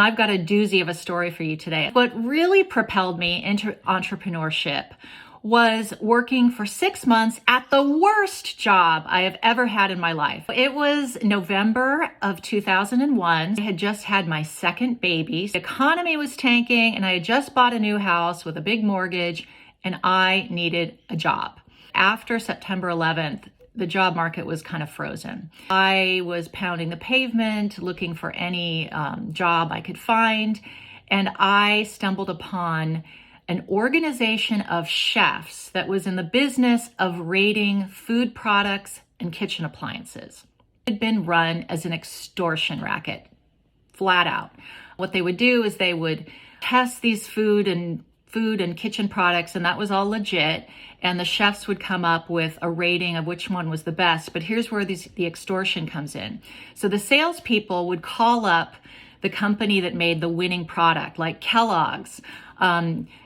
I've got a doozy of a story for you today. What really propelled me into entrepreneurship was working for 6 months at the worst job I have ever had in my life. It was November of 2001. I had just had my second baby. The economy was tanking and I had just bought a new house with a big mortgage and I needed a job. After September 11th, the job market was kind of frozen. I was pounding the pavement, looking for any job I could find, and I stumbled upon an organization of chefs that was in the business of rating food products and kitchen appliances. It had been run as an extortion racket, flat out. What they would do is they would test these food and kitchen products, and that was all legit. And the chefs would come up with a rating of which one was the best. But here's where the extortion comes in. So the salespeople would call up the company that made the winning product, like Kellogg's.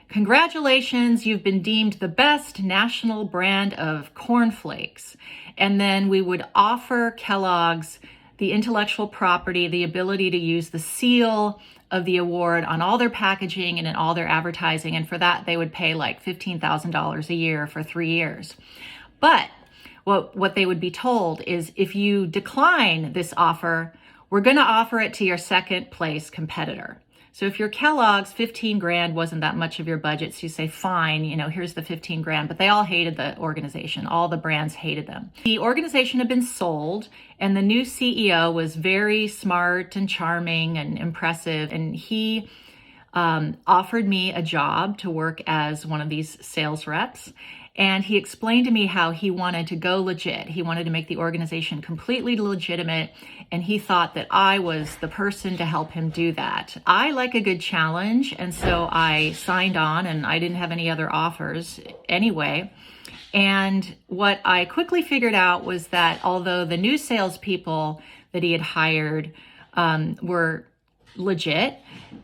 Congratulations, you've been deemed the best national brand of cornflakes. And then we would offer Kellogg's the intellectual property, the ability to use the seal of the award on all their packaging and in all their advertising. And for that, they would pay like $15,000 a year for 3 years. But what they would be told is if you decline this offer, we're going to offer it to your second place competitor. So if you're Kellogg's, 15 grand wasn't that much of your budget. So you say, fine, here's the 15 grand. But they all hated the organization. All the brands hated them. The organization had been sold and the new CEO was very smart and charming and impressive. And he offered me a job to work as one of these sales reps. And he explained to me how he wanted to go legit. He wanted to make the organization completely legitimate. And he thought that I was the person to help him do that. I like a good challenge. And so I signed on and I didn't have any other offers anyway. And what I quickly figured out was that although the new salespeople that he had hired were legit,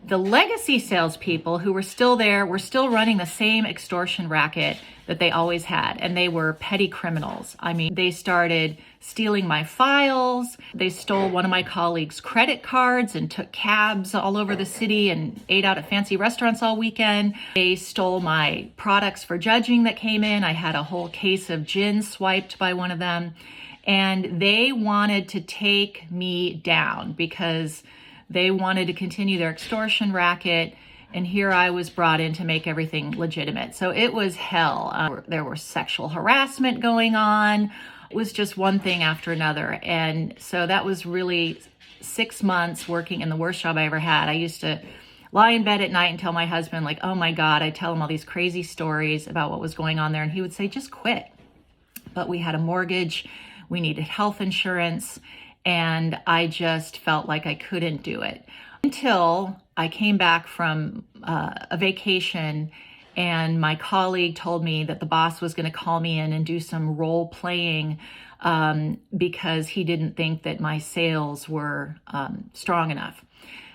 the legacy salespeople who were still there were still running the same extortion racket that they always had, and they were petty criminals. I mean, they started stealing my files. They stole one of my colleagues' credit cards and took cabs all over the city and ate out at fancy restaurants all weekend. They stole my products for judging that came in. I had a whole case of gin swiped by one of them, and they wanted to take me down because they wanted to continue their extortion racket, and here I was brought in to make everything legitimate. So it was hell. There was sexual harassment going on. It was just one thing after another. And so that was really 6 months working in the worst job I ever had. I used to lie in bed at night and tell my husband, like, oh my God, I'd tell him all these crazy stories about what was going on there. And he would say, just quit. But we had a mortgage. We needed health insurance. And I just felt like I couldn't do it until I came back from a vacation and my colleague told me that the boss was going to call me in and do some role playing because he didn't think that my sales were strong enough.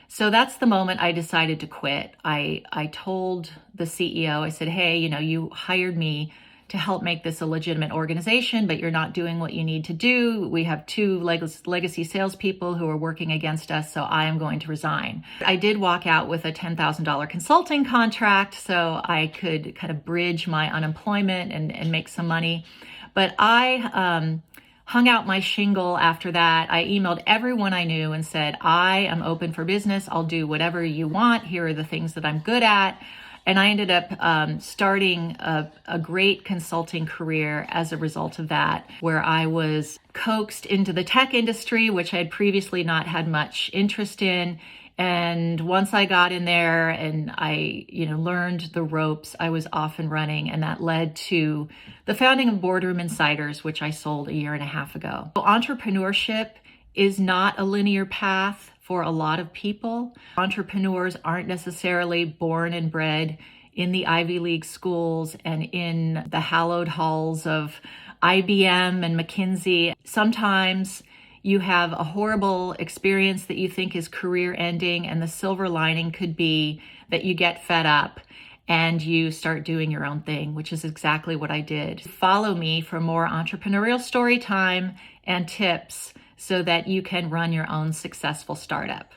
So that's the moment I decided to quit. I told the CEO, I said, hey, you hired me to help make this a legitimate organization, but you're not doing what you need to do. We have 2 legacy salespeople who are working against us, so I am going to resign. I did walk out with a $10,000 consulting contract so I could kind of bridge my unemployment and make some money. But I hung out my shingle after that. I emailed everyone I knew and said, I am open for business. I'll do whatever you want. Here are the things that I'm good at. And I ended up starting a great consulting career as a result of that, where I was coaxed into the tech industry, which I had previously not had much interest in. And once I got in there and I, learned the ropes, I was off and running. And that led to the founding of Boardroom Insiders, which I sold a year and a half ago. So entrepreneurship is not a linear path for a lot of people. Entrepreneurs aren't necessarily born and bred in the Ivy League schools and in the hallowed halls of IBM and McKinsey. Sometimes you have a horrible experience that you think is career ending, and the silver lining could be that you get fed up and you start doing your own thing, which is exactly what I did. Follow me for more entrepreneurial story time and tips so that you can run your own successful startup.